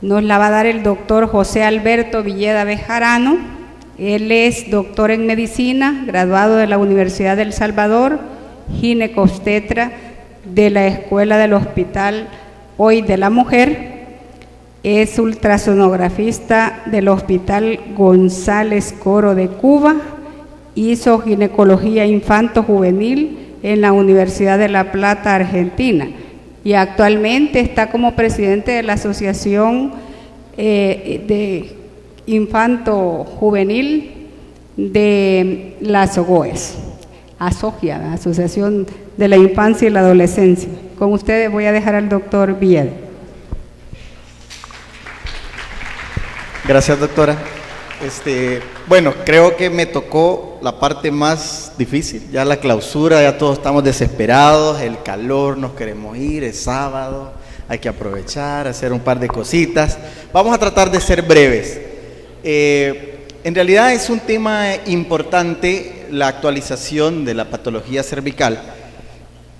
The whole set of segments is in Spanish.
Nos la va a dar el doctor José Alberto Villeda Bejarano. Él es doctor en medicina, graduado de la Universidad del Salvador, ginecobstetra de la Escuela del Hospital Hoy de la Mujer. Es ultrasonografista del Hospital González Coro de Cuba. Hizo ginecología infanto-juvenil en la Universidad de La Plata, Argentina. Y actualmente está como presidente de la Asociación de Infanto Juvenil de las OGOES, ASOGIA, Asociación de la Infancia y la Adolescencia. Con ustedes voy a dejar al doctor Villeda. Gracias, doctora. Bueno, creo que me tocó la parte más difícil, ya la clausura, ya todos estamos desesperados, el calor, nos queremos ir, es sábado, hay que aprovechar, hacer un par de cositas. Vamos a tratar de ser breves. En realidad es un tema importante la actualización de la patología cervical,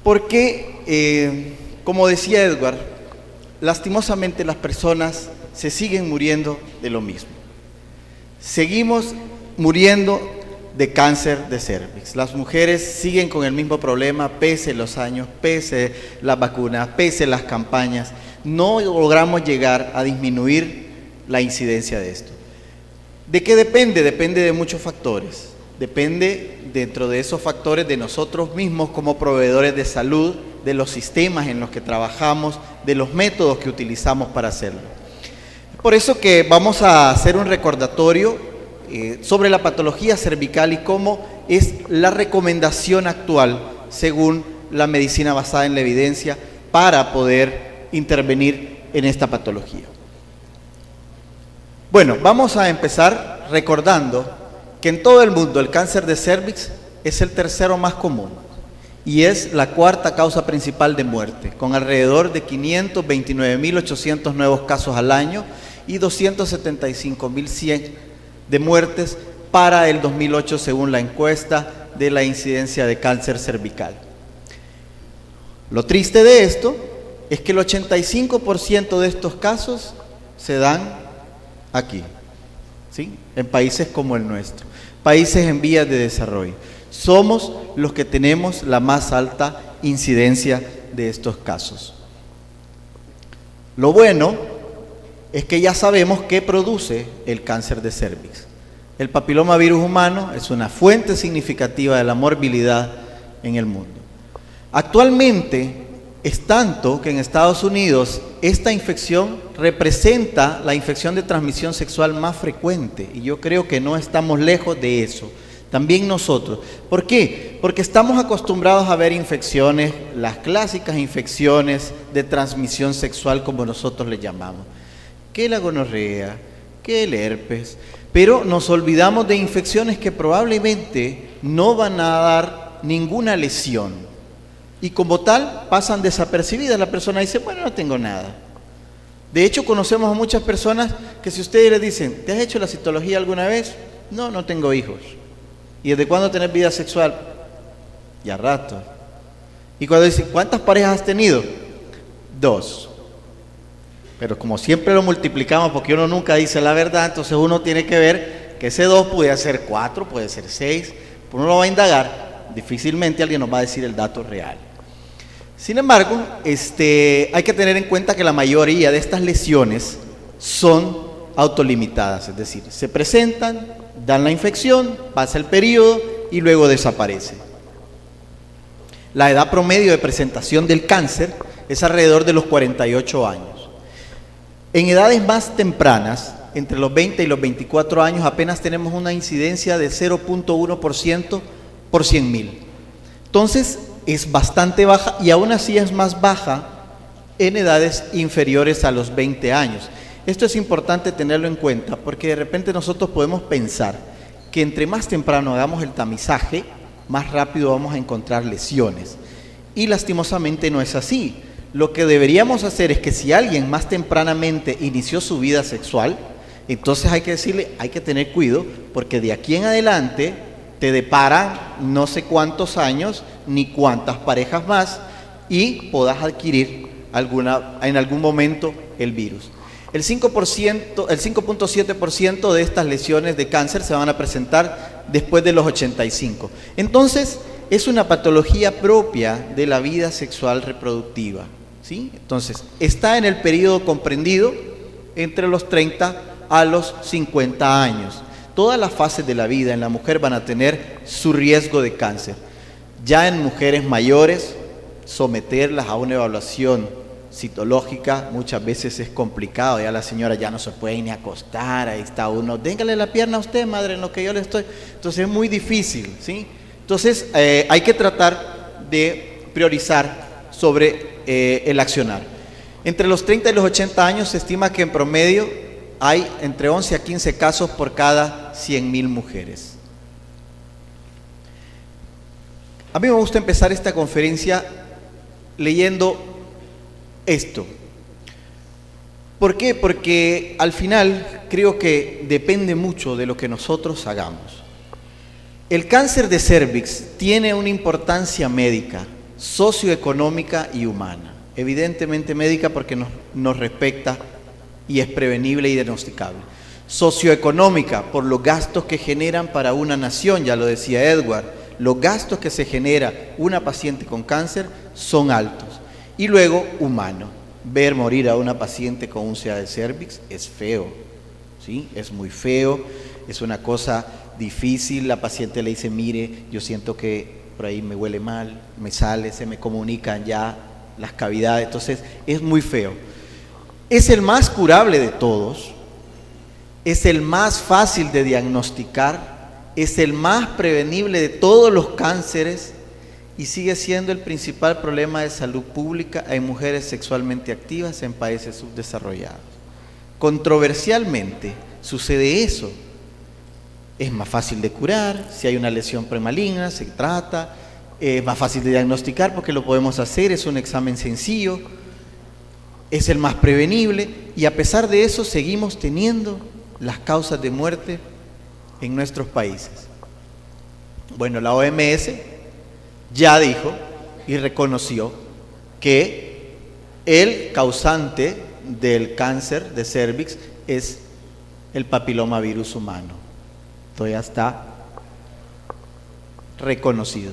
porque, como decía Edward, lastimosamente las personas se siguen muriendo de lo mismo. Seguimos muriendo de cáncer de cervix. Las mujeres siguen con el mismo problema, pese los años, pese las vacunas, pese las campañas. No logramos llegar a disminuir la incidencia de esto. ¿De qué depende? Depende de muchos factores. Depende, dentro de esos factores, de nosotros mismos como proveedores de salud, de los sistemas en los que trabajamos, de los métodos que utilizamos para hacerlo. Por eso que vamos a hacer un recordatorio sobre la patología cervical y cómo es la recomendación actual según la medicina basada en la evidencia para poder intervenir en esta patología. Bueno, vamos a empezar recordando que en todo el mundo el cáncer de cervix es el tercero más común y es la cuarta causa principal de muerte, con alrededor de 529.800 nuevos casos al año y 275.100 de muertes para el 2008 según la encuesta de la incidencia de cáncer cervical. Lo triste de esto es que el 85% de estos casos se dan aquí, ¿sí? En países como el nuestro, países en vías de desarrollo. Somos los que tenemos la más alta incidencia de estos casos. Lo bueno es que ya sabemos qué produce el cáncer de cervix. El papilomavirus humano es una fuente significativa de la morbilidad en el mundo. Actualmente es tanto que en Estados Unidos esta infección representa la infección de transmisión sexual más frecuente y yo creo que no estamos lejos de eso. También nosotros. ¿Por qué? Porque estamos acostumbrados a ver infecciones, las clásicas infecciones de transmisión sexual como nosotros le llamamos. Que la gonorrea, que el herpes, pero nos olvidamos de infecciones que probablemente no van a dar ninguna lesión y como tal pasan desapercibidas. La persona dice, bueno, no tengo nada. De hecho, conocemos a muchas personas que si ustedes les dicen, ¿te has hecho la citología alguna vez? No, no tengo hijos. ¿Y desde cuándo tenés vida sexual? Ya rato. Y cuando dicen, ¿cuántas parejas has tenido? 2. Pero como siempre lo multiplicamos porque uno nunca dice la verdad, entonces uno tiene que ver que ese 2 puede ser 4, puede ser 6, uno lo va a indagar, difícilmente alguien nos va a decir el dato real. Sin embargo, hay que tener en cuenta que la mayoría de estas lesiones son autolimitadas, es decir, se presentan, dan la infección, pasa el periodo y luego desaparece. La edad promedio de presentación del cáncer es alrededor de los 48 años. En edades más tempranas, entre los 20 y los 24 años, apenas tenemos una incidencia de 0.1% por 100.000. Entonces, es bastante baja y aún así es más baja en edades inferiores a los 20 años. Esto es importante tenerlo en cuenta porque de repente nosotros podemos pensar que entre más temprano hagamos el tamizaje, más rápido vamos a encontrar lesiones. Y lastimosamente no es así. Lo que deberíamos hacer es que si alguien más tempranamente inició su vida sexual, entonces hay que decirle, hay que tener cuidado, porque de aquí en adelante te deparan no sé cuántos años, ni cuántas parejas más, y podás adquirir en algún momento el virus. El 5.7% de estas lesiones de cáncer se van a presentar después de los 85. Entonces, es una patología propia de la vida sexual reproductiva, ¿sí? Entonces, está en el periodo comprendido entre los 30 a los 50 años. Todas las fases de la vida en la mujer van a tener su riesgo de cáncer. Ya en mujeres mayores, someterlas a una evaluación citológica muchas veces es complicado, ya la señora ya no se puede ni acostar, ahí está uno, déngale la pierna a usted, madre, en lo que yo le estoy, entonces es muy difícil, ¿sí? Entonces hay que tratar de priorizar sobre el accionar. Entre los 30 y los 80 años se estima que en promedio hay entre 11 a 15 casos por cada 100.000 mujeres. A mí me gusta empezar esta conferencia leyendo esto. ¿Por qué? Porque al final creo que depende mucho de lo que nosotros hagamos. El cáncer de cérvix tiene una importancia médica, socioeconómica y humana. Evidentemente médica porque nos respecta y es prevenible y diagnosticable. Socioeconómica por los gastos que generan para una nación, ya lo decía Edward, los gastos que se genera una paciente con cáncer son altos. Y luego, humano, ver morir a una paciente con un CA de cérvix es feo, ¿sí? Es muy feo, es una cosa difícil. La paciente le dice, mire, yo siento que por ahí me huele mal, me sale, se me comunican ya las cavidades, entonces es muy feo. Es el más curable de todos, es el más fácil de diagnosticar, es el más prevenible de todos los cánceres, y sigue siendo el principal problema de salud pública en mujeres sexualmente activas en países subdesarrollados. Controversialmente sucede eso. Es más fácil de curar, si hay una lesión premaligna se trata, es más fácil de diagnosticar porque lo podemos hacer, es un examen sencillo, es el más prevenible, y a pesar de eso seguimos teniendo las causas de muerte en nuestros países. Bueno, la OMS ya dijo y reconoció que el causante del cáncer de cérvix es el papilomavirus humano. Esto ya está reconocido.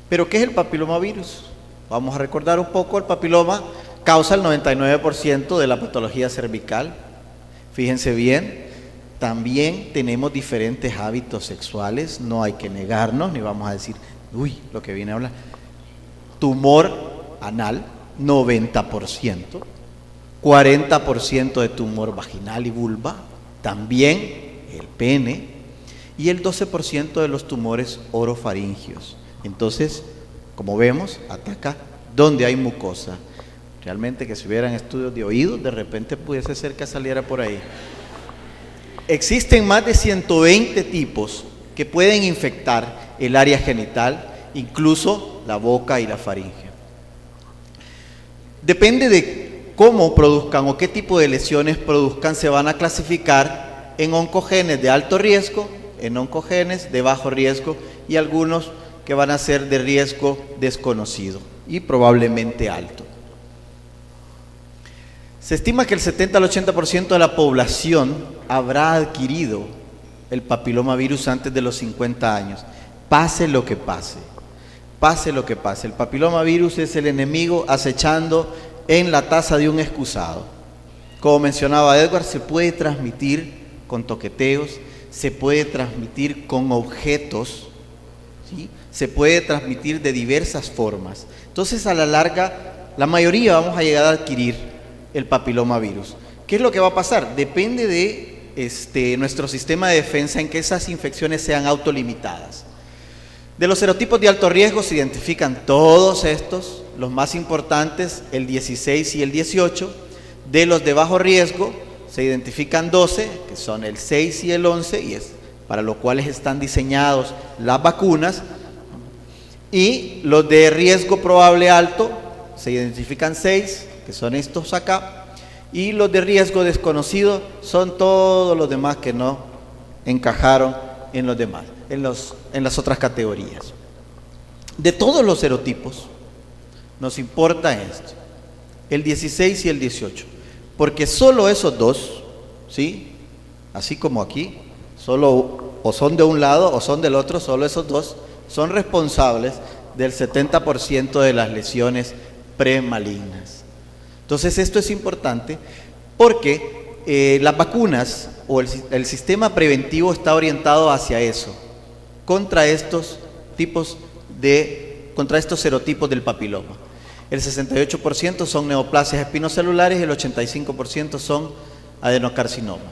¿Pero qué es el papilomavirus? Vamos a recordar un poco. El papiloma causa el 99% de la patología cervical. Fíjense bien. También tenemos diferentes hábitos sexuales, no hay que negarnos, ni vamos a decir, uy, lo que viene a hablar. Tumor anal, 90%, 40% de tumor vaginal y vulva, también el pene, y el 12% de los tumores orofaringios. Entonces, como vemos, ataca donde hay mucosa. Realmente que si hubieran estudios de oído, de repente pudiese ser que saliera por ahí. Existen más de 120 tipos que pueden infectar el área genital, incluso la boca y la faringe. Depende de cómo produzcan o qué tipo de lesiones produzcan, se van a clasificar en oncogenes de alto riesgo, en oncogenes de bajo riesgo y algunos que van a ser de riesgo desconocido y probablemente alto. Se estima que el 70 al 80% de la población habrá adquirido el papilomavirus antes de los 50 años. Pase lo que pase, pase lo que pase. El papilomavirus es el enemigo acechando en la taza de un excusado. Como mencionaba Edward, se puede transmitir con toqueteos, se puede transmitir con objetos, ¿sí? Se puede transmitir de diversas formas. Entonces, a la larga, la mayoría vamos a llegar a adquirir el papilomavirus. ¿Qué es lo que va a pasar? Depende de nuestro sistema de defensa en que esas infecciones sean autolimitadas. De los serotipos de alto riesgo se identifican todos estos, los más importantes, el 16 y el 18. De los de bajo riesgo se identifican 12, que son el 6 y el 11, y es para lo cuales están diseñados las vacunas. Y los de riesgo probable alto se identifican 6, que son estos acá, y los de riesgo desconocido son todos los demás que no encajaron en los demás, en las otras categorías. De todos los serotipos nos importa esto, el 16 y el 18. porque solo esos dos, ¿sí? Así como aquí, solo o son de un lado o son del otro, solo esos dos son responsables del 70% de las lesiones premalignas. Entonces esto es importante porque las vacunas o el sistema preventivo está orientado hacia eso, contra estos serotipos del papiloma. El 68% son neoplasias espinocelulares y el 85% son adenocarcinoma.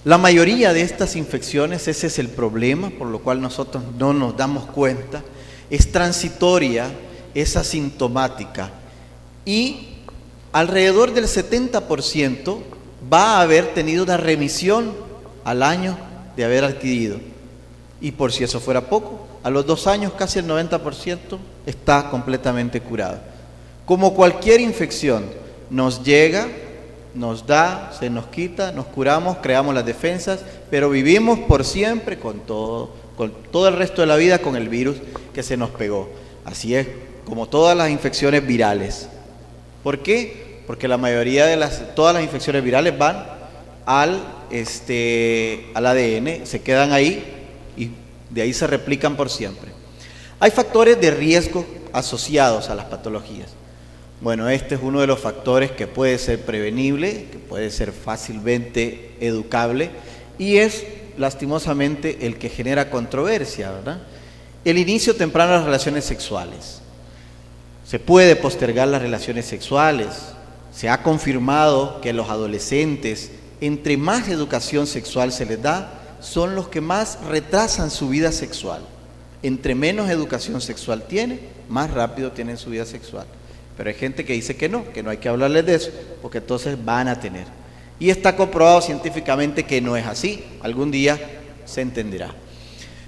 La mayoría de estas infecciones, ese es el problema, por lo cual nosotros no nos damos cuenta, es transitoria, es asintomática y alrededor del 70% va a haber tenido una remisión al año de haber adquirido. Y por si eso fuera poco, a los 2 años casi el 90% está completamente curado. Como cualquier infección, nos llega, nos da, se nos quita, nos curamos, creamos las defensas, pero vivimos por siempre con todo el resto de la vida con el virus que se nos pegó. Así es, como todas las infecciones virales. ¿Por qué? Porque la mayoría de todas las infecciones virales van al ADN, se quedan ahí y de ahí se replican por siempre. Hay factores de riesgo asociados a las patologías. Bueno, este es uno de los factores que puede ser prevenible, que puede ser fácilmente educable y es lastimosamente el que genera controversia, ¿verdad? El inicio temprano de las relaciones sexuales. Se puede postergar las relaciones sexuales. Se ha confirmado que los adolescentes, entre más educación sexual se les da, son los que más retrasan su vida sexual. Entre menos educación sexual tienen, más rápido tienen su vida sexual. Pero hay gente que dice que no hay que hablarles de eso, porque entonces van a tener. Y está comprobado científicamente que no es así. Algún día se entenderá.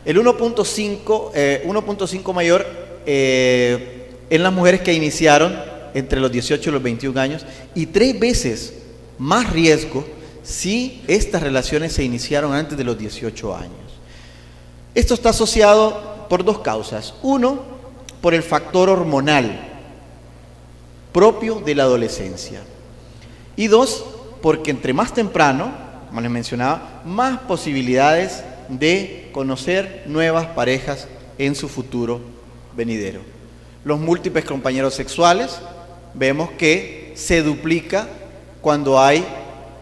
El 1.5 mayor en las mujeres que iniciaron entre los 18 y los 21 años y 3 veces más riesgo si estas relaciones se iniciaron antes de los 18 años. Esto está asociado por 2 causas. 1, por el factor hormonal propio de la adolescencia. Y 2, porque entre más temprano, como les mencionaba, más posibilidades de conocer nuevas parejas en su futuro venidero. Los múltiples compañeros sexuales, vemos que se duplica cuando hay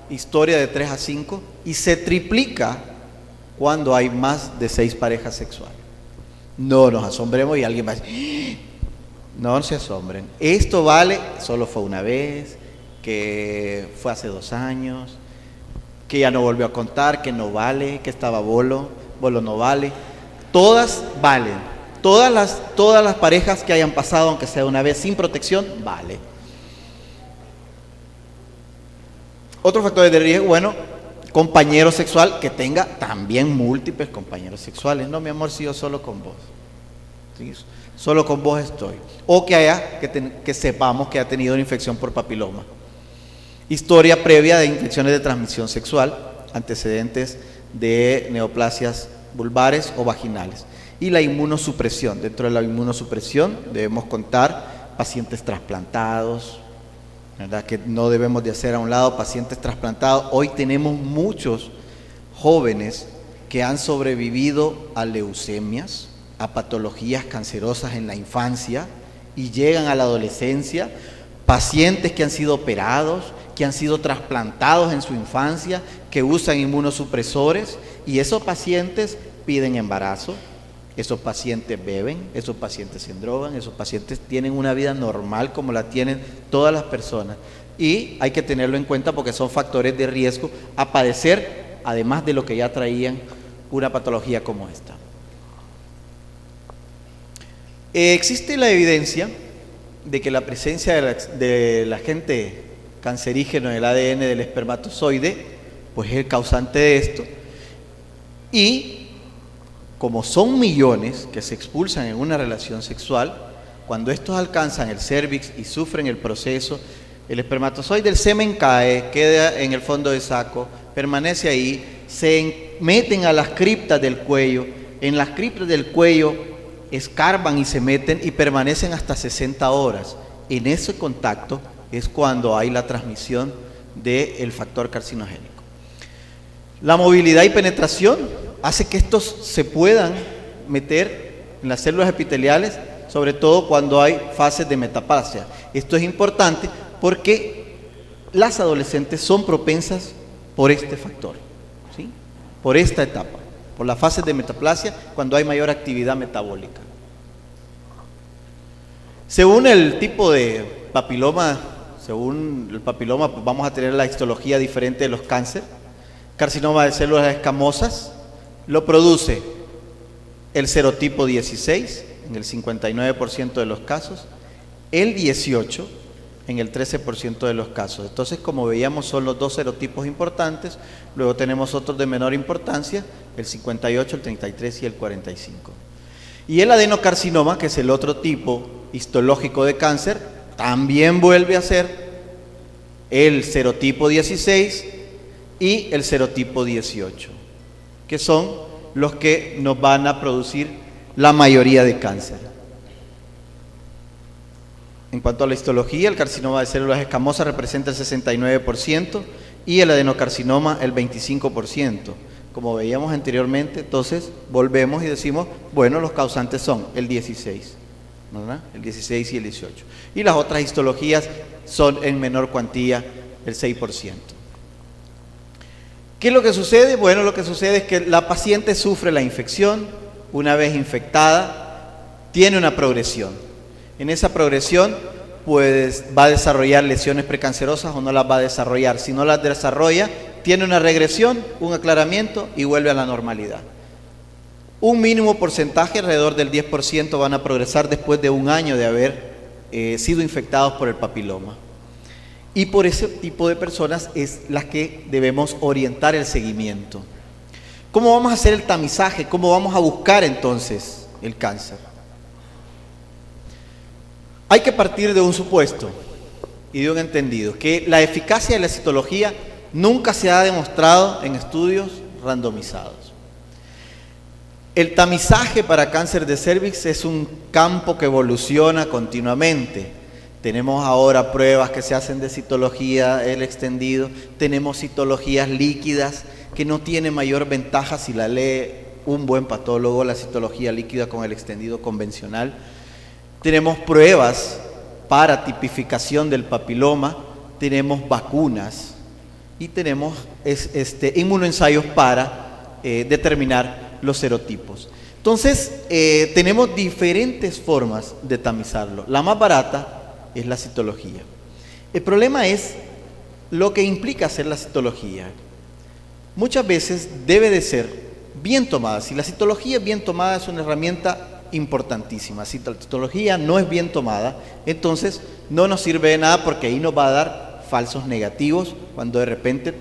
historia de 3 a 5 y se triplica cuando hay más de 6 parejas sexuales. No nos asombremos y alguien va a decir, no se asombren, esto vale, solo fue una vez, que fue hace 2 años, que ya no volvió a contar, que no vale, que estaba bolo no vale. Todas valen, todas las parejas que hayan pasado, aunque sea una vez sin protección, vale. Otro factor de riesgo, bueno, compañero sexual que tenga también múltiples compañeros sexuales. No, mi amor, si yo solo con vos. ¿Sí? Solo con vos estoy. O que sepamos que ha tenido una infección por papiloma. Historia previa de infecciones de transmisión sexual, antecedentes de neoplasias vulvares o vaginales. Y la inmunosupresión. Dentro de la inmunosupresión debemos contar pacientes trasplantados, ¿verdad? Que no debemos de hacer a un lado pacientes trasplantados. Hoy tenemos muchos jóvenes que han sobrevivido a leucemias, a patologías cancerosas en la infancia y llegan a la adolescencia, pacientes que han sido operados, que han sido trasplantados en su infancia, que usan inmunosupresores y esos pacientes piden embarazo, esos pacientes beben, esos pacientes se drogan, esos pacientes tienen una vida normal como la tienen todas las personas y hay que tenerlo en cuenta porque son factores de riesgo a padecer, además de lo que ya traían, una patología como esta. Existe la evidencia de que la presencia del agente cancerígeno en el ADN del espermatozoide pues es el causante de esto y como son millones que se expulsan en una relación sexual, cuando estos alcanzan el cérvix y sufren el proceso, el espermatozoide del semen cae, queda en el fondo del saco, permanece ahí, se meten a las criptas del cuello, en las criptas del cuello escarban y se meten y permanecen hasta 60 horas. En ese contacto es cuando hay la transmisión del factor carcinogénico. La movilidad y penetración hace que estos se puedan meter en las células epiteliales, sobre todo cuando hay fases de metaplasia. Esto es importante porque las adolescentes son propensas por este factor, ¿sí? Por esta etapa, por las fases de metaplasia, cuando hay mayor actividad metabólica. Según el tipo de papiloma, pues vamos a tener la histología diferente de los cánceres. Carcinoma de células escamosas lo produce el serotipo 16 en el 59% de los casos, el 18 en el 13% de los casos. Entonces, como veíamos, son los dos serotipos importantes. Luego tenemos otros de menor importancia, el 58, el 33 y el 45. Y el adenocarcinoma, que es el otro tipo histológico de cáncer, también vuelve a ser el serotipo 16 y el serotipo 18, que son los que nos van a producir la mayoría de cáncer. En cuanto a la histología, el carcinoma de células escamosas representa el 69% y el adenocarcinoma el 25%. Como veíamos anteriormente, entonces volvemos y decimos, bueno, los causantes son el 16, ¿verdad? El 16 y el 18. Y las otras histologías son en menor cuantía, el 6%. ¿Qué es lo que sucede? Bueno, lo que sucede es que la paciente sufre la infección. Una vez infectada, tiene una progresión. En esa progresión, pues va a desarrollar lesiones precancerosas o no las va a desarrollar. Si no las desarrolla, tiene una regresión, un aclaramiento y vuelve a la normalidad. Un mínimo porcentaje, alrededor del 10%, van a progresar después de un año de haber sido infectados por el papiloma. Y por ese tipo de personas es las que debemos orientar el seguimiento. ¿Cómo vamos a hacer el tamizaje? ¿Cómo vamos a buscar entonces el cáncer? Hay que partir de un supuesto y de un entendido, que la eficacia de la citología nunca se ha demostrado en estudios randomizados. El tamizaje para cáncer de cérvix es un campo que evoluciona continuamente. Tenemos ahora pruebas que se hacen de citología, el extendido, tenemos citologías líquidas que no tiene mayor ventaja si la lee un buen patólogo, la citología líquida con el extendido convencional. Tenemos pruebas para tipificación del papiloma, tenemos vacunas y tenemos inmunoensayos para determinar los serotipos. Entonces, tenemos diferentes formas de tamizarlo. La más barata es la citología. El problema es lo que implica hacer la citología. Muchas veces debe de ser bien tomada. Si la citología bien tomada es una herramienta importantísima. Si la citología no es bien tomada, entonces no nos sirve de nada porque ahí nos va a dar falsos negativos cuando de repente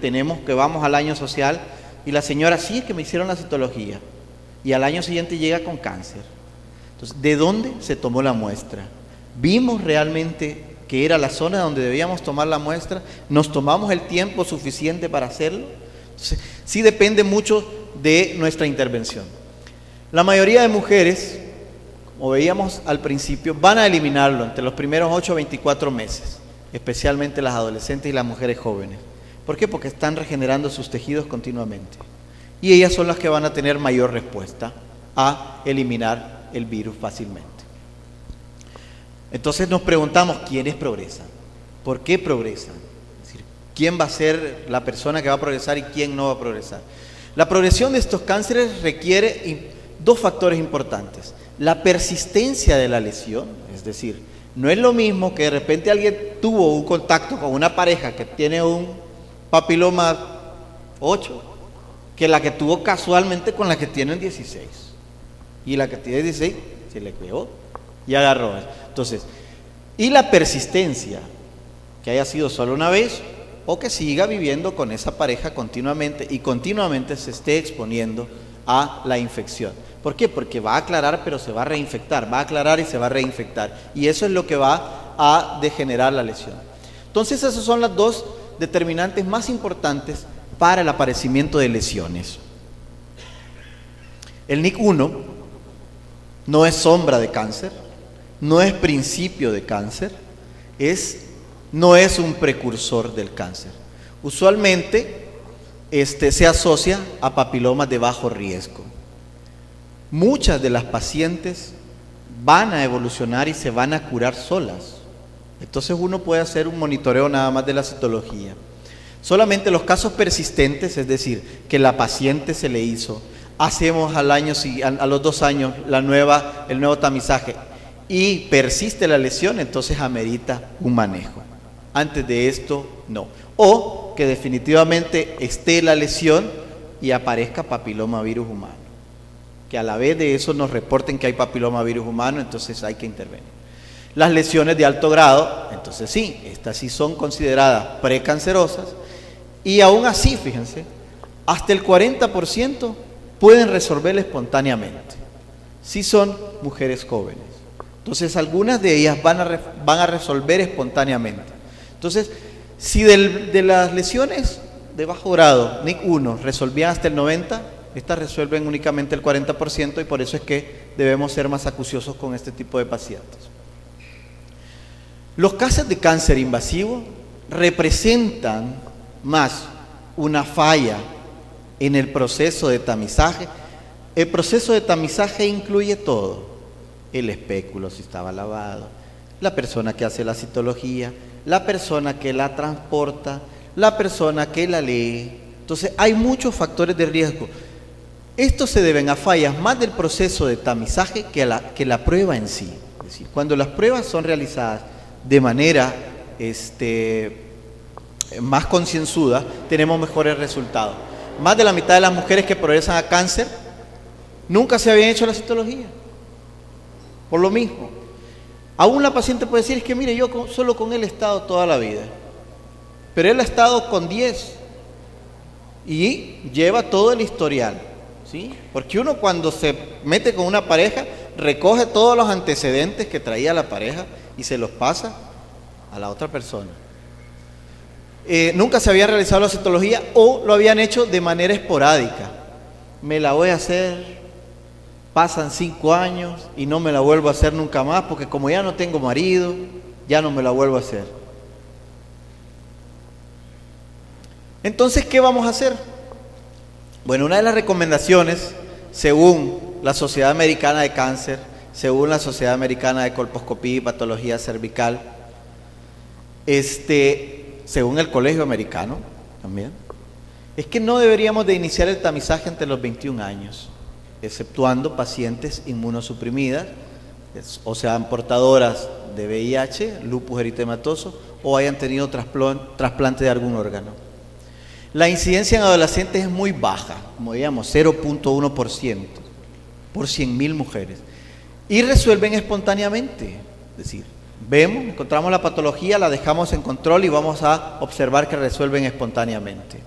vamos al año social y la señora, sí, es que me hicieron la citología y al año siguiente llega con cáncer. Entonces, ¿de dónde se tomó la muestra? ¿Vimos realmente que era la zona donde debíamos tomar la muestra? ¿Nos tomamos el tiempo suficiente para hacerlo? Entonces, sí depende mucho de nuestra intervención. La mayoría de mujeres, como veíamos al principio, van a eliminarlo entre los primeros 8 a 24 meses, especialmente las adolescentes y las mujeres jóvenes. ¿Por qué? Porque están regenerando sus tejidos continuamente. Y ellas son las que van a tener mayor respuesta a eliminar el virus fácilmente. Entonces nos preguntamos, ¿quiénes progresan? ¿Por qué progresan? Es decir, ¿quién va a ser la persona que va a progresar y quién no va a progresar? La progresión de estos cánceres requiere dos factores importantes. La persistencia de la lesión, es decir, no es lo mismo que de repente alguien tuvo un contacto con una pareja que tiene un papiloma 8, que la que tuvo casualmente con la que tiene 16. Y la que tiene 16 se le pegó y agarró. Entonces, y la persistencia, que haya sido solo una vez o que siga viviendo con esa pareja continuamente y continuamente se esté exponiendo a la infección. ¿Por qué? Porque va a aclarar pero se va a reinfectar, va a aclarar y se va a reinfectar. Y eso es lo que va a degenerar la lesión. Entonces, esas son las dos determinantes más importantes para el aparecimiento de lesiones. El NIC1 no es sombra de cáncer, no es principio de cáncer, es no es un precursor del cáncer. Usualmente se asocia a papilomas de bajo riesgo. Muchas de las pacientes van a evolucionar y se van a curar solas. Entonces uno puede hacer un monitoreo nada más de la citología. Solamente los casos persistentes, es decir, que la paciente se le hizo, hacemos a los 2 años el nuevo tamizaje y persiste la lesión, entonces amerita un manejo. Antes de esto, no. O que definitivamente esté la lesión y aparezca papilomavirus humano. Que a la vez de eso nos reporten que hay papilomavirus humano, entonces hay que intervenir. Las lesiones de alto grado, entonces sí, estas sí son consideradas precancerosas y aún así, fíjense, hasta el 40% pueden resolver espontáneamente, si son mujeres jóvenes. Entonces algunas de ellas van a resolver espontáneamente. Entonces, si de las lesiones de bajo grado, NIC 1, resolvían hasta el 90%, estas resuelven únicamente el 40% y por eso es que debemos ser más acuciosos con este tipo de pacientes. Los casos de cáncer invasivo representan más una falla en el proceso de tamizaje. El proceso de tamizaje incluye todo: el espéculo si estaba lavado, la persona que hace la citología, la persona que la transporta, la persona que la lee. Entonces hay muchos factores de riesgo. Estos se deben a fallas más del proceso de tamizaje que la prueba en sí. Es decir, cuando las pruebas son realizadas de manera más concienzuda, tenemos mejores resultados. Más de la mitad de las mujeres que progresan a cáncer nunca se habían hecho la citología. Por lo mismo, aún la paciente puede decir, es que mire, yo solo con él he estado toda la vida, pero él ha estado con 10 y lleva todo el historial, ¿sí? Porque uno cuando se mete con una pareja, recoge todos los antecedentes que traía la pareja y se los pasa a la otra persona. Nunca se había realizado la citología o lo habían hecho de manera esporádica. Me la voy a hacer, pasan 5 años y no me la vuelvo a hacer nunca más porque como ya no tengo marido, ya no me la vuelvo a hacer. Entonces, ¿qué vamos a hacer? Bueno, una de las recomendaciones, según la Sociedad Americana de Cáncer, según la Sociedad Americana de Colposcopía y Patología Cervical, según el Colegio Americano también, es que no deberíamos de iniciar el tamizaje entre los 21 años, exceptuando pacientes inmunosuprimidas, o sean portadoras de VIH, lupus eritematoso, o hayan tenido trasplante de algún órgano. La incidencia en adolescentes es muy baja, como digamos 0.1% por 100.000 mujeres, y resuelven espontáneamente, es decir, encontramos la patología, la dejamos en control y vamos a observar que resuelven espontáneamente.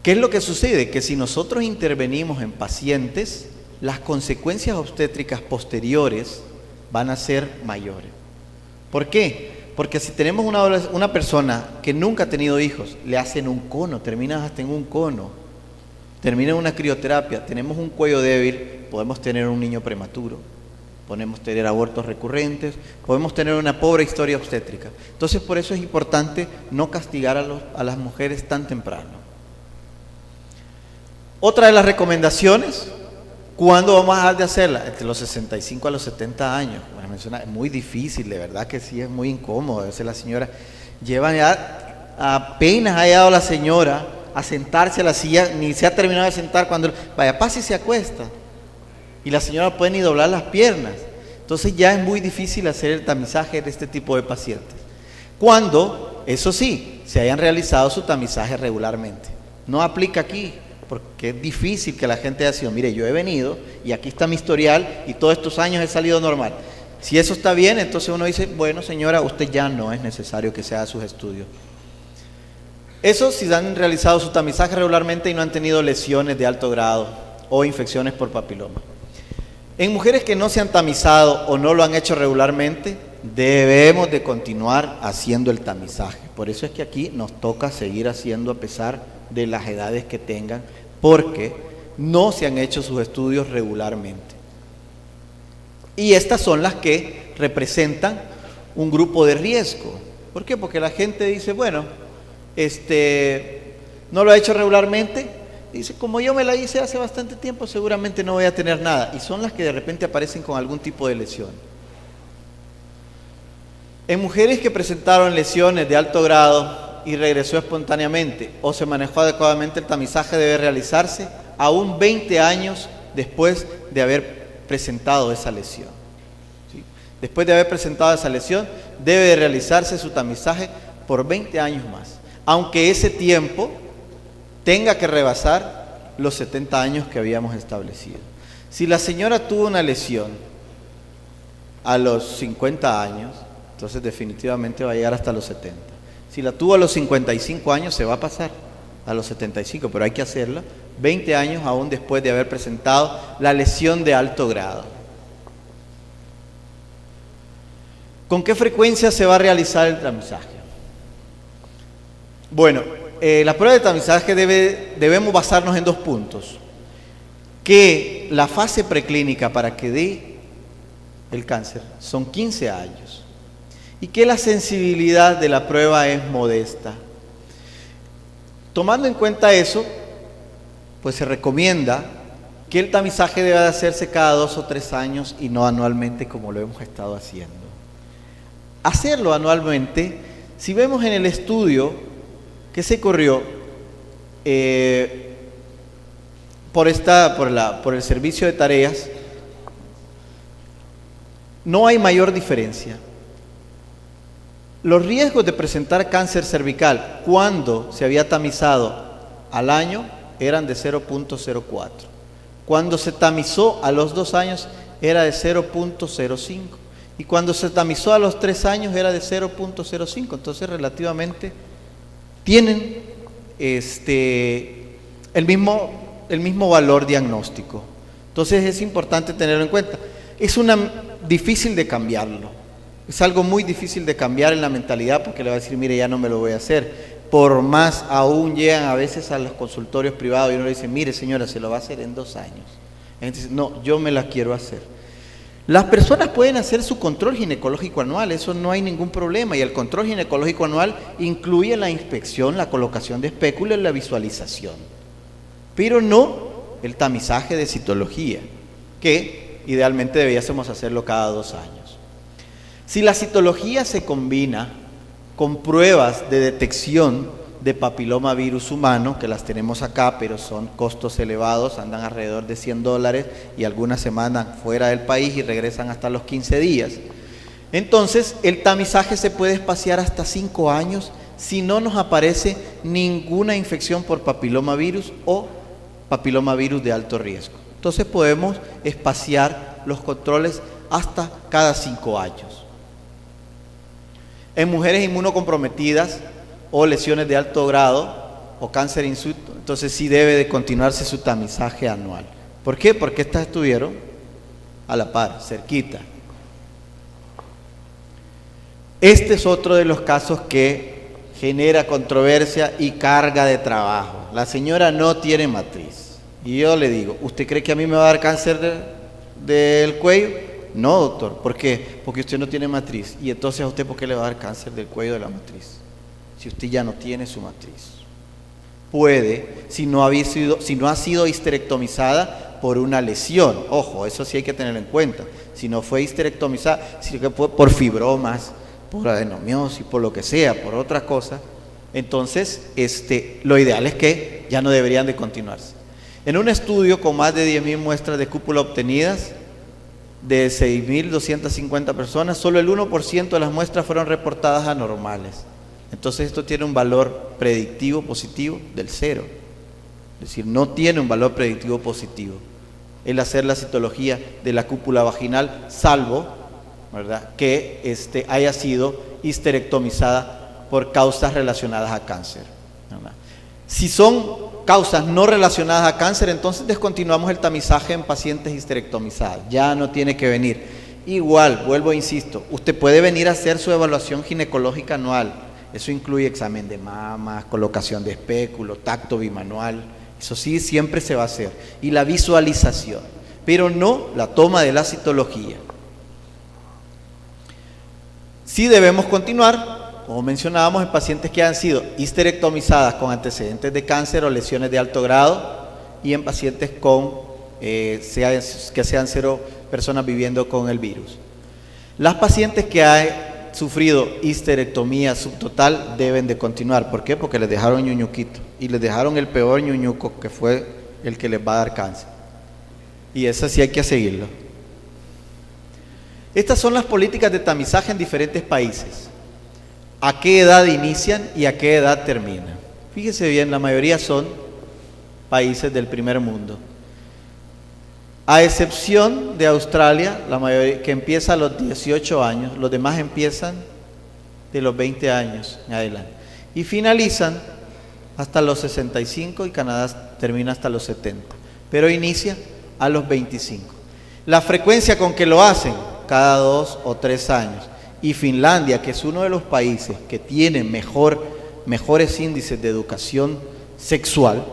¿Qué es lo que sucede? Que si nosotros intervenimos en pacientes, las consecuencias obstétricas posteriores van a ser mayores. ¿Por qué? Porque si tenemos una persona que nunca ha tenido hijos, le hacen un cono, termina hasta en un cono, termina en una crioterapia, tenemos un cuello débil, podemos tener un niño prematuro, podemos tener abortos recurrentes, podemos tener una pobre historia obstétrica. Entonces, por eso es importante no castigar a las mujeres tan temprano. Otra de las recomendaciones, ¿cuándo vamos a dejar de hacerla? Entre los 65 a los 70 años. Bueno, es muy difícil, de verdad que sí, es muy incómodo. A veces la señora lleva ya, apenas ha llegado la señora a sentarse a la silla, ni se ha terminado de sentar cuando vaya, pase y se acuesta. Y la señora no puede ni doblar las piernas. Entonces ya es muy difícil hacer el tamizaje de este tipo de pacientes. Cuando, eso sí, se hayan realizado su tamizaje regularmente. No aplica aquí, porque es difícil que la gente haya sido, mire, yo he venido y aquí está mi historial y todos estos años he salido normal. Si eso está bien, entonces uno dice, bueno señora, usted ya no es necesario que se haga sus estudios. Eso si han realizado su tamizaje regularmente y no han tenido lesiones de alto grado o infecciones por papiloma. En mujeres que no se han tamizado o no lo han hecho regularmente, debemos de continuar haciendo el tamizaje. Por eso es que aquí nos toca seguir haciendo a pesar de las edades que tengan, porque no se han hecho sus estudios regularmente. Y estas son las que representan un grupo de riesgo. ¿Por qué? Porque la gente dice, bueno, no lo ha hecho regularmente, dice, como yo me la hice hace bastante tiempo, seguramente no voy a tener nada. Y son las que de repente aparecen con algún tipo de lesión. En mujeres que presentaron lesiones de alto grado y regresó espontáneamente o se manejó adecuadamente, el tamizaje debe realizarse aún 20 años después de haber presentado esa lesión. ¿Sí? Después de haber presentado esa lesión, debe de realizarse su tamizaje por 20 años más, aunque ese tiempo tenga que rebasar los 70 años que habíamos establecido. Si la señora tuvo una lesión a los 50 años, entonces definitivamente va a llegar hasta los 70. Si la tuvo a los 55 años, se va a pasar a los 75, pero hay que hacerla 20 años aún después de haber presentado la lesión de alto grado. ¿Con qué frecuencia se va a realizar el tamizaje? Bueno, la prueba de tamizaje debemos basarnos en 2 puntos. Que la fase preclínica para que dé el cáncer son 15 años. Y que la sensibilidad de la prueba es modesta. Tomando en cuenta eso, pues se recomienda que el tamizaje deba de hacerse cada 2 o 3 años y no anualmente como lo hemos estado haciendo. Hacerlo anualmente, si vemos en el estudio que se corrió por el servicio de tareas, no hay mayor diferencia. Los riesgos de presentar cáncer cervical cuando se había tamizado al año eran de 0.04. Cuando se tamizó a los 2 años era de 0.05. Y cuando se tamizó a los 3 años era de 0.05. Entonces relativamente tienen el mismo valor diagnóstico. Entonces es importante tenerlo en cuenta. Es difícil de cambiarlo. Es algo muy difícil de cambiar en la mentalidad porque le va a decir, mire, ya no me lo voy a hacer. Por más, aún llegan a veces a los consultorios privados y uno le dice, mire señora, se lo va a hacer en 2 años. Entonces, no, yo me la quiero hacer. Las personas pueden hacer su control ginecológico anual, eso no hay ningún problema. Y el control ginecológico anual incluye la inspección, la colocación de espéculo y la visualización. Pero no el tamizaje de citología, que idealmente debiésemos hacerlo cada 2 años. Si la citología se combina con pruebas de detección de papilomavirus humano, que las tenemos acá, pero son costos elevados, andan alrededor de $100 y algunas se mandan fuera del país y regresan hasta los 15 días. Entonces, el tamizaje se puede espaciar hasta 5 años si no nos aparece ninguna infección por papilomavirus o papilomavirus de alto riesgo. Entonces, podemos espaciar los controles hasta cada 5 años. En mujeres inmunocomprometidas o lesiones de alto grado o cáncer in situ, entonces sí debe de continuarse su tamizaje anual. ¿Por qué? Porque estas estuvieron a la par, cerquita. Este es otro de los casos que genera controversia y carga de trabajo. La señora no tiene matriz. Y yo le digo, ¿usted cree que a mí me va a dar cáncer del cuello? No, doctor. ¿Por qué? Porque usted no tiene matriz. Y entonces a usted, ¿por qué le va a dar cáncer del cuello de la matriz? Si usted ya no tiene su matriz. Puede, si no ha sido histerectomizada por una lesión. Ojo, eso sí hay que tenerlo en cuenta. Si no fue histerectomizada, si fue por fibromas, por adenomiosis, por lo que sea, por otra cosa, entonces lo ideal es que ya no deberían de continuarse. En un estudio con más de 10.000 muestras de cúpula obtenidas, de 6.250 personas, solo el 1% de las muestras fueron reportadas anormales. Entonces esto tiene un valor predictivo positivo del 0. Es decir, no tiene un valor predictivo positivo el hacer la citología de la cúpula vaginal, salvo, ¿verdad?, que haya sido histerectomizada por causas relacionadas a cáncer, ¿verdad? Si son causas no relacionadas a cáncer, entonces descontinuamos el tamizaje en pacientes histerectomizadas. Ya no tiene que venir. Igual, vuelvo e insisto, usted puede venir a hacer su evaluación ginecológica anual. Eso incluye examen de mamas, colocación de espéculo, tacto bimanual. Eso sí, siempre se va a hacer. Y la visualización, pero no la toma de la citología. Sí debemos continuar, como mencionábamos, en pacientes que han sido histerectomizadas con antecedentes de cáncer o lesiones de alto grado y en pacientes que sean 0 personas viviendo con el virus. Las pacientes que han sufrido histerectomía subtotal deben de continuar. ¿Por qué? Porque les dejaron ñuñuquito y les dejaron el peor ñuñuco, que fue el que les va a dar cáncer. Y eso sí hay que seguirlo. Estas son las políticas de tamizaje en diferentes países. ¿A qué edad inician y a qué edad terminan? Fíjese bien, la mayoría son países del primer mundo. A excepción de Australia, la mayoría, que empieza a los 18 años, los demás empiezan de los 20 años en adelante. Y finalizan hasta los 65 y Canadá termina hasta los 70. Pero inicia a los 25. La frecuencia con que lo hacen, cada 2 o 3 años. Y Finlandia, que es uno de los países que tiene mejores índices de educación sexual,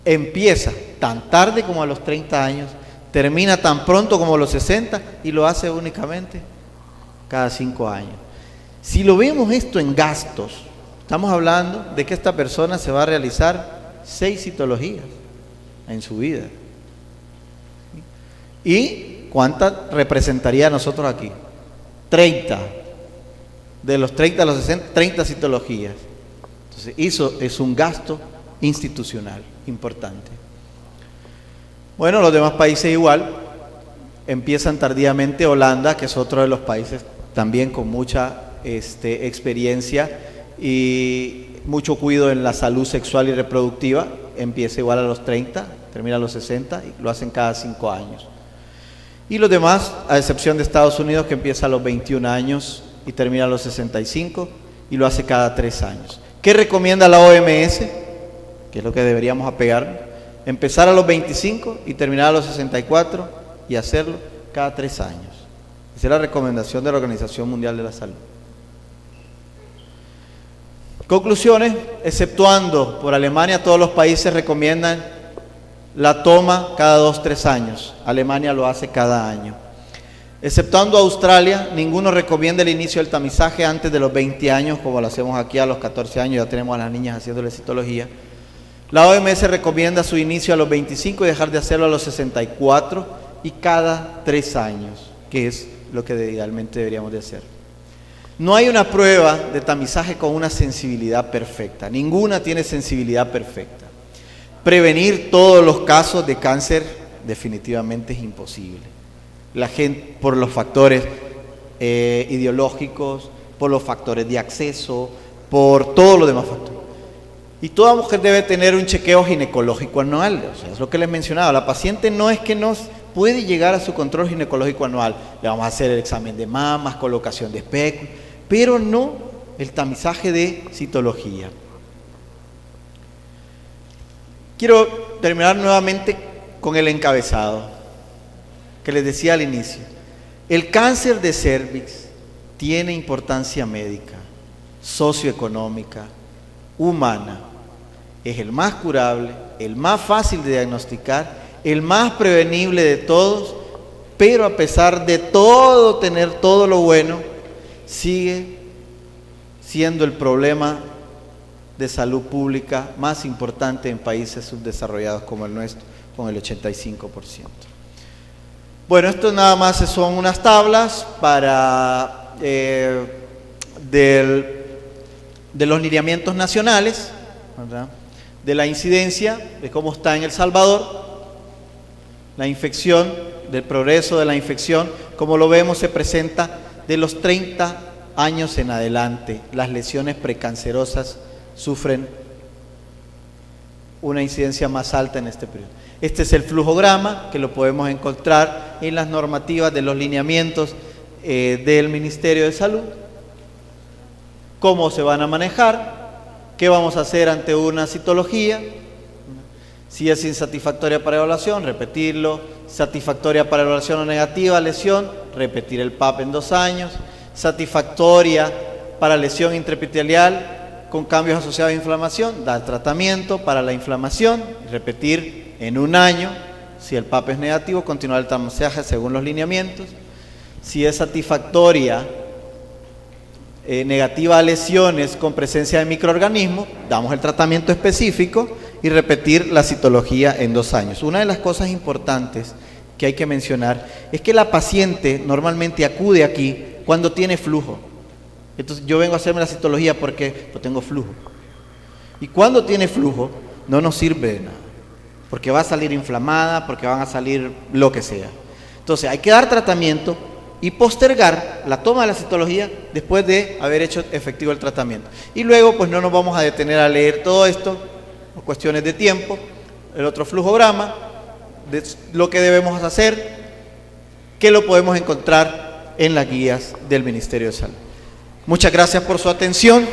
empieza tan tarde como a los 30 años, termina tan pronto como a los 60 y lo hace únicamente cada 5 años. Si lo vemos esto en gastos, estamos hablando de que esta persona se va a realizar 6 citologías en su vida. ¿Y cuántas representaría a nosotros aquí? 30. De los 30 a los 60, 30 citologías. Entonces, eso es un gasto institucional importante. Bueno, los demás países igual. Empiezan tardíamente. Holanda, que es otro de los países también con mucha experiencia y mucho cuidado en la salud sexual y reproductiva, empieza igual a los 30, termina a los 60 y lo hacen cada 5 años. Y los demás, a excepción de Estados Unidos, que empieza a los 21 años y termina a los 65 y lo hace cada 3 años. ¿Qué recomienda la OMS? Que es lo que deberíamos apegar. Empezar a los 25 y terminar a los 64 y hacerlo cada 3 años. Esa es la recomendación de la Organización Mundial de la Salud. Conclusiones: exceptuando por Alemania, todos los países recomiendan la toma cada 2-3 años. Alemania lo hace cada año. Exceptuando Australia, ninguno recomienda el inicio del tamizaje antes de los 20 años, como lo hacemos aquí a los 14 años, ya tenemos a las niñas haciéndole citología. La OMS recomienda su inicio a los 25 y dejar de hacerlo a los 64 y cada 3 años, que es lo que idealmente deberíamos de hacer. No hay una prueba de tamizaje con una sensibilidad perfecta, ninguna tiene sensibilidad perfecta. Prevenir todos los casos de cáncer definitivamente es imposible. La gente, por los factores ideológicos, por los factores de acceso, por todos los demás factores. Y toda mujer debe tener un chequeo ginecológico anual. O sea, es lo que les mencionaba. La paciente no es que no puede llegar a su control ginecológico anual. Le vamos a hacer el examen de mamas, colocación de espéculos, pero no el tamizaje de citología. Quiero terminar nuevamente con el encabezado que les decía al inicio. El cáncer de cérvix tiene importancia médica, socioeconómica, humana. Es el más curable, el más fácil de diagnosticar, el más prevenible de todos, pero a pesar de todo, tener todo lo bueno, sigue siendo el problema de salud pública más importante en países subdesarrollados como el nuestro, con el 85%. Bueno, esto nada más son unas tablas para de los lineamientos nacionales, ¿verdad?, de la incidencia, de cómo está en El Salvador, la infección, del progreso de la infección. Como lo vemos, se presenta de los 30 años en adelante. Las lesiones precancerosas sufren una incidencia más alta en este periodo. Este es el flujograma, que lo podemos encontrar en las normativas de los lineamientos del Ministerio de Salud. Cómo se van a manejar, qué vamos a hacer ante una citología, si es insatisfactoria para evaluación, repetirlo, satisfactoria para evaluación o negativa, lesión, repetir el PAP en 2 años, satisfactoria para lesión intraepitelial con cambios asociados a inflamación, dar tratamiento para la inflamación, repetir en 1 año, si el PAP es negativo, continuar el tamizaje según los lineamientos. Si es satisfactoria negativa a lesiones con presencia de microorganismos, damos el tratamiento específico y repetir la citología en 2 años. Una de las cosas importantes que hay que mencionar es que la paciente normalmente acude aquí cuando tiene flujo. Entonces yo vengo a hacerme la citología porque pues tengo flujo. Y cuando tiene flujo no nos sirve de nada, porque va a salir inflamada, porque van a salir lo que sea. Entonces hay que dar tratamiento y postergar la toma de la citología después de haber hecho efectivo el tratamiento. Y luego pues no nos vamos a detener a leer todo esto, por cuestiones de tiempo, el otro flujograma, de lo que debemos hacer, que lo podemos encontrar en las guías del Ministerio de Salud. Muchas gracias por su atención.